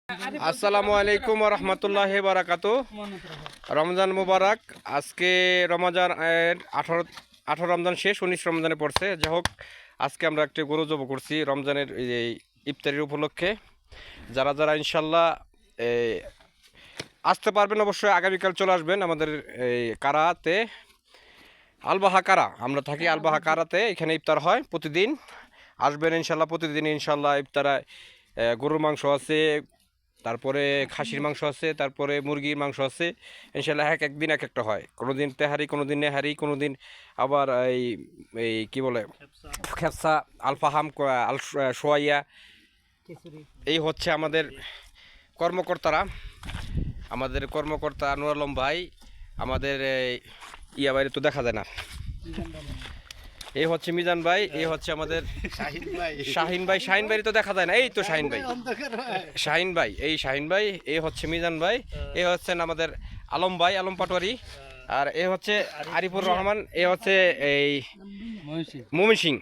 আসসালামু আলাইকুম ওয়া রাহমাতুল্লাহি ওয়া বারাকাতুহু। রমজান মুবারক। আজকে রমজান 18 রমজান শেষ, 19 রমজানে পড়ছে। যাই হোক, আজকে আমরা একটি গরু জব করছি রমজানের এই ইফতারির উপলক্ষে। যারা যারা ইনশাল্লাহ আসতে পারবেন অবশ্যই আগামীকাল চলে আসবেন আমাদের এই কারাতে, আলবাহা কারা। আমরা থাকি আলবাহা কারাতে, এখানে ইফতার হয় প্রতিদিন। আসবেন ইনশাল্লাহ, প্রতিদিন ইনশাল্লাহ ইফতারে গরুর মাংস আছে, তারপরে খাসির মাংস আছে, তারপরে মুরগির মাংস আছে। ইনশাল্লাহ এক একদিন এক একটা হয়, কোনো দিন তেহারি, কোনো দিন নেহারি, কোনো দিন আবার এই এই কী বলে খেপসা, আলফাহাম, সোয়াইয়া। এই হচ্ছে আমাদের কর্মকর্তারা, আমাদের কর্মকর্তা নুর আলম ভাই, আমাদের ইয়া বাইরে তো দেখা যায় না। এই হচ্ছে মিজান ভাই, এই হচ্ছে আমাদের শাহিন ভাই। শাহিন ভাই তো দেখা যায় না, এই তো শাহিন ভাই, শাহিন ভাই, এই শাহিন ভাই। এই হচ্ছে মিজান ভাই, এই হচ্ছেন আমাদের আলম ভাই, আলম পাটোয়ারি। আর এ হচ্ছে আরিফুর রহমান, এ হচ্ছে এই মমিন সিং।